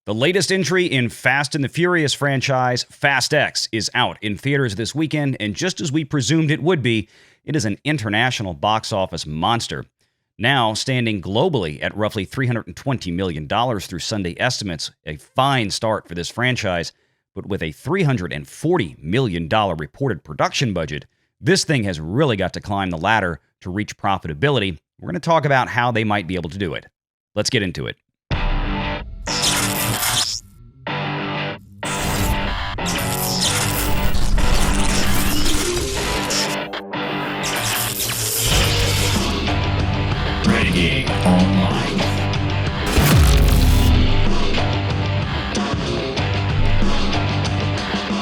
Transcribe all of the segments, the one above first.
The latest entry in Fast and the Furious franchise, Fast X, is out in theaters this weekend, and just as we presumed it would be, it is an international box office monster. Now standing globally at roughly $320 million through Sunday estimates, a fine start for this franchise, but with a $340 million reported production budget, this thing has really got to climb the ladder to reach profitability. We're going to talk about how they might be able to do it. Let's get into it. Renegade Online.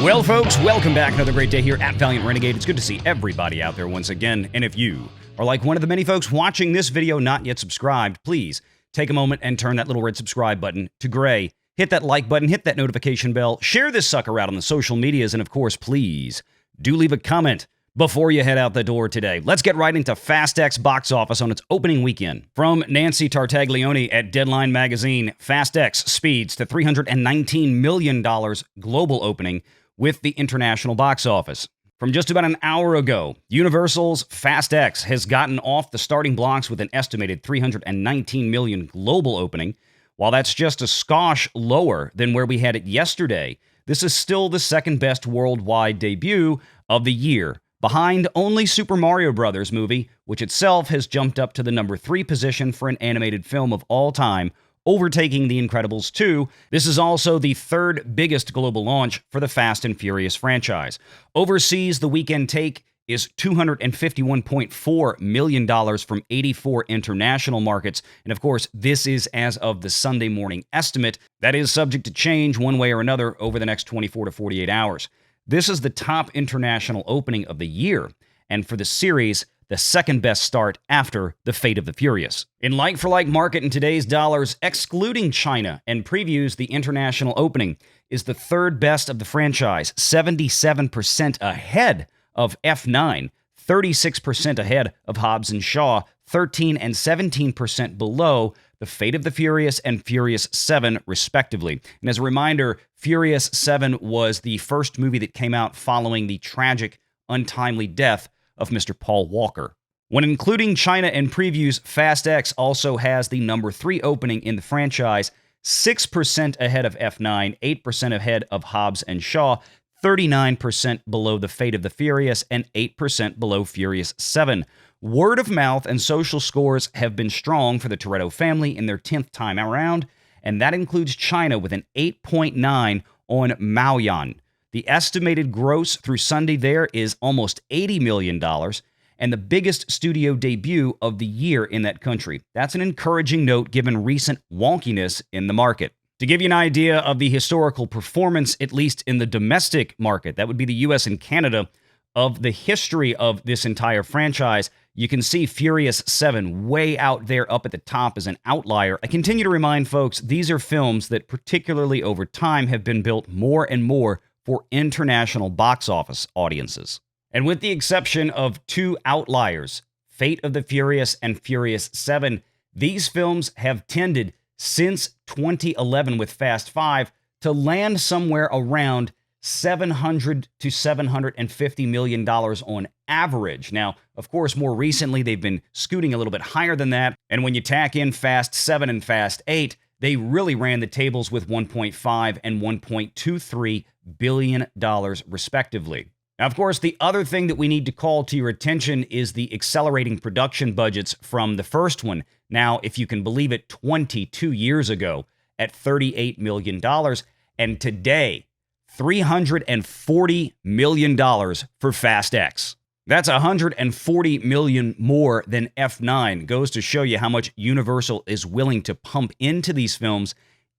Well, folks, welcome back. Another great day here at Valiant Renegade. It's good to see everybody out there once again. And if you are like one of the many folks watching this video not yet subscribed, please take a moment and turn that little red subscribe button to gray. Hit that like button, hit that notification bell, share this sucker out on the social medias, and of course, please do leave a comment before you head out the door today. Let's get right into Fast X box office on its opening weekend. From Nancy Tartaglione at Deadline Magazine, Fast X speeds to $319 million global opening with the international box office. From just about an hour ago, Universal's Fast X has gotten off the starting blocks with an estimated $319 million global opening. While that's just a skosh lower than where we had it yesterday, this is still the second best worldwide debut of the year, behind only Super Mario Bros. Movie, which itself has jumped up to the number 3 position for an animated film of all time, overtaking The Incredibles 2. This is also the third biggest global launch for the Fast and Furious franchise. Overseas, the weekend take is $251.4 million from 84 international markets. And of course, this is as of the Sunday morning estimate. That is subject to change one way or another over the next 24 to 48 hours. This is the top international opening of the year, and for the series, the second best start after The Fate of the Furious. In like-for-like market in today's dollars, excluding China and previews, the international opening is the third best of the franchise, 77% ahead of F9, 36% ahead of Hobbs and Shaw, 13 and 17% below The Fate of the Furious and Furious 7, respectively. And as a reminder, Furious 7 was the first movie that came out following the tragic, untimely death of Mr. Paul Walker. When including China and previews, Fast X also has the number 3 opening in the franchise, 6% ahead of F9, 8% ahead of Hobbs and Shaw, 39% below The Fate of the Furious, and 8% below Furious 7. Word of mouth and social scores have been strong for the Toretto family in their 10th time around, and that includes China with an 8.9 on Maoyan. The estimated gross through Sunday there is almost $80 million, and the biggest studio debut of the year in that country. That's an encouraging note given recent wonkiness in the market. To give you an idea of the historical performance, at least in the domestic market, that would be the US and Canada, of the history of this entire franchise, you can see Furious 7 way out there up at the top as an outlier. I continue to remind folks, these are films that particularly over time have been built more and more for international box office audiences. And with the exception of 2 outliers, Fate of the Furious and Furious 7, these films have tended since 2011 with Fast 5 to land somewhere around $700 to $750 million on average. Now, of course, more recently, they've been scooting a little bit higher than that. And when you tack in Fast 7 and Fast 8, they really ran the tables with $1.5 and $1.23 billion respectively. Now, of course, the other thing that we need to call to your attention is the accelerating production budgets from the first one. Now, if you can believe it, 22 years ago at $38 million, and today, $340 million for Fast X. That's $140 million more than F9. Goes to show you how much Universal is willing to pump into these films,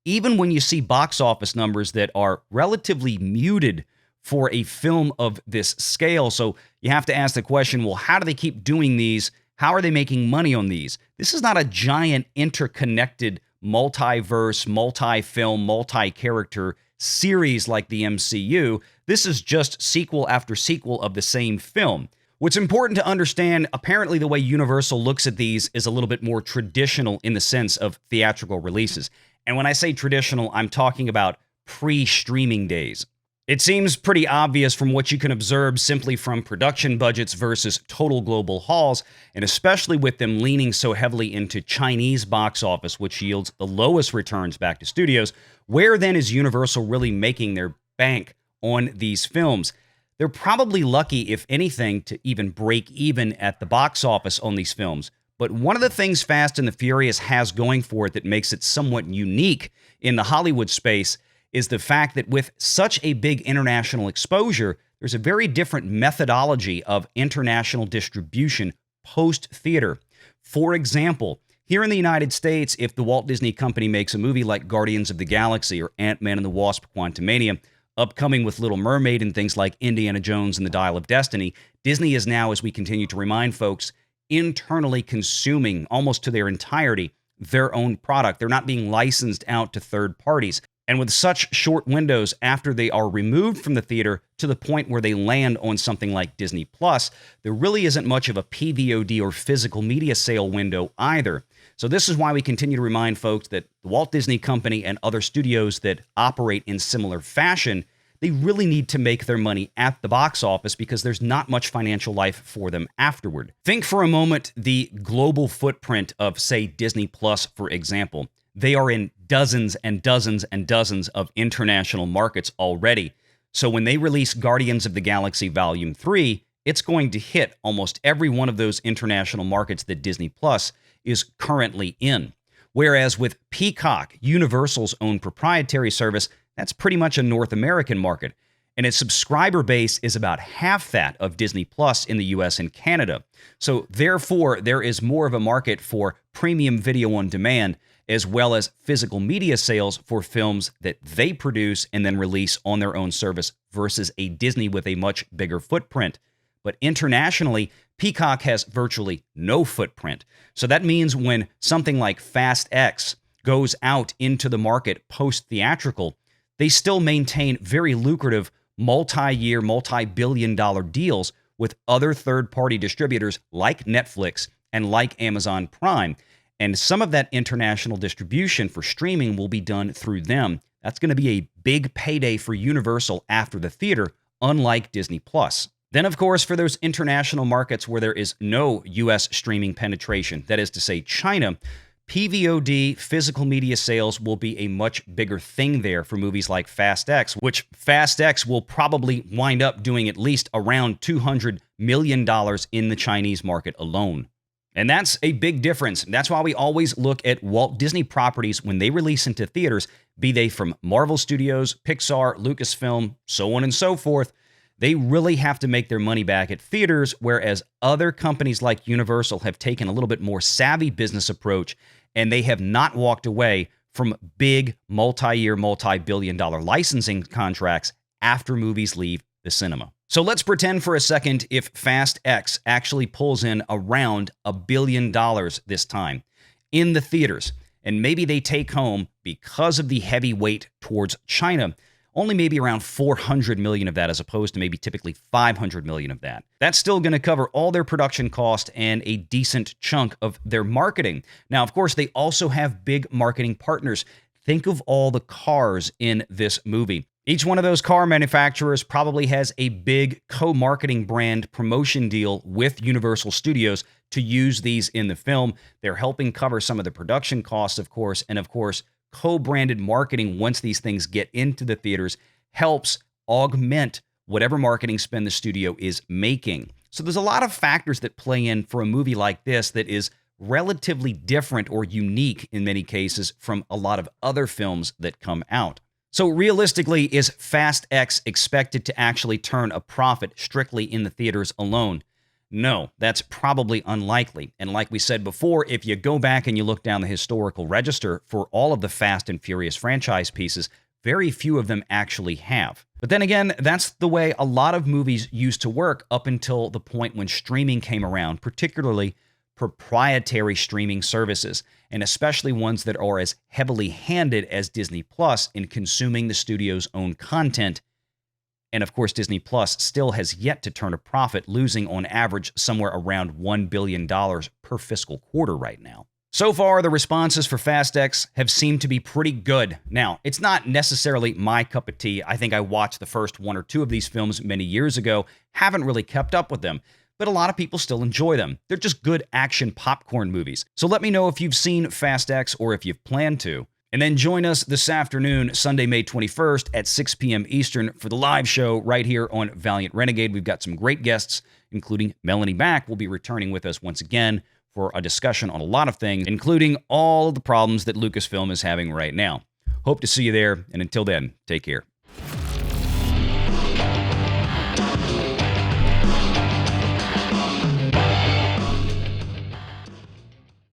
even when you see box office numbers that are relatively muted for a film of this scale. So you have to ask the question, well, how do they keep doing these? How are they making money on these? This is not a giant interconnected multiverse, multi-film, multi-character series like the MCU. This is just sequel after sequel of the same film. What's important to understand, apparently the way Universal looks at these is a little bit more traditional in the sense of theatrical releases. And when I say traditional, I'm talking about pre-streaming days. It seems pretty obvious from what you can observe simply from production budgets versus total global hauls, and especially with them leaning so heavily into Chinese box office, which yields the lowest returns back to studios. Where then is Universal really making their bank on these films? They're probably lucky, if anything, to even break even at the box office on these films. But one of the things Fast and the Furious has going for it that makes it somewhat unique in the Hollywood space is the fact that with such a big international exposure, there's a very different methodology of international distribution post-theater. For example, here in the United States, if the Walt Disney Company makes a movie like Guardians of the Galaxy or Ant-Man and the Wasp: Quantumania, upcoming with Little Mermaid and things like Indiana Jones and the Dial of Destiny, Disney is now, as we continue to remind folks, internally consuming almost to their entirety their own product. They're not being licensed out to third parties. And with such short windows after they are removed from the theater to the point where they land on something like Disney Plus, there really isn't much of a PVOD or physical media sale window either. So this is why we continue to remind folks that the Walt Disney Company and other studios that operate in similar fashion, they really need to make their money at the box office because there's not much financial life for them afterward. Think for a moment the global footprint of, say, Disney Plus, for example. They are in dozens and dozens and dozens of international markets already. So when they release Guardians of the Galaxy Volume 3, it's going to hit almost every one of those international markets that Disney Plus is currently in. Whereas with Peacock, Universal's own proprietary service, that's pretty much a North American market. And its subscriber base is about half that of Disney Plus in the US and Canada. So therefore, there is more of a market for premium video on demand, as well as physical media sales for films that they produce and then release on their own service versus a Disney with a much bigger footprint. But internationally, Peacock has virtually no footprint. So that means when something like Fast X goes out into the market post-theatrical, they still maintain very lucrative multi-year, multi-billion-dollar deals with other third-party distributors like Netflix and like Amazon Prime. And some of that international distribution for streaming will be done through them. That's going to be a big payday for Universal after the theater, unlike Disney Plus. Then, of course, for those international markets where there is no U.S. streaming penetration, that is to say China, PVOD, physical media sales, will be a much bigger thing there for movies like Fast X, which Fast X will probably wind up doing at least around $200 million in the Chinese market alone. And that's a big difference. That's why we always look at Walt Disney properties when they release into theaters, be they from Marvel Studios, Pixar, Lucasfilm, so on and so forth. They really have to make their money back at theaters, whereas other companies like Universal have taken a little bit more savvy business approach, and they have not walked away from big multi-year, multi-billion-dollar licensing contracts after movies leave the cinema. So let's pretend for a second if Fast X actually pulls in around $1 billion this time in the theaters, and maybe they take home, because of the heavy weight towards China, only maybe around 400 million of that, as opposed to maybe typically 500 million of that. That's still going to cover all their production cost and a decent chunk of their marketing. Now, of course, they also have big marketing partners. Think of all the cars in this movie. Each one of those car manufacturers probably has a big co-marketing brand promotion deal with Universal Studios to use these in the film. They're helping cover some of the production costs, of course, and of course, co-branded marketing once these things get into the theaters helps augment whatever marketing spend the studio is making. So there's a lot of factors that play in for a movie like this that is relatively different or unique in many cases from a lot of other films that come out. So realistically, is Fast X expected to actually turn a profit strictly in the theaters alone? No, that's probably unlikely. And like we said before, if you go back and you look down the historical register for all of the Fast and Furious franchise pieces, very few of them actually have. But then again, that's the way a lot of movies used to work up until the point when streaming came around, particularly proprietary streaming services, and especially ones that are as heavily handed as Disney Plus in consuming the studio's own content. And of course, Disney Plus still has yet to turn a profit, losing on average somewhere around $1 billion per fiscal quarter right now. So far, the responses for Fast X have seemed to be pretty good. Now, it's not necessarily my cup of tea. I think I watched the first one or two of these films many years ago, haven't really kept up with them, but a lot of people still enjoy them. They're just good action popcorn movies. So let me know if you've seen Fast X or if you've planned to. And then join us this afternoon, Sunday, May 21st at 6 p.m. Eastern for the live show right here on Valiant Renegade. We've got some great guests, including Melanie Mack will be returning with us once again for a discussion on a lot of things, including all of the problems that Lucasfilm is having right now. Hope to see you there, and until then, take care.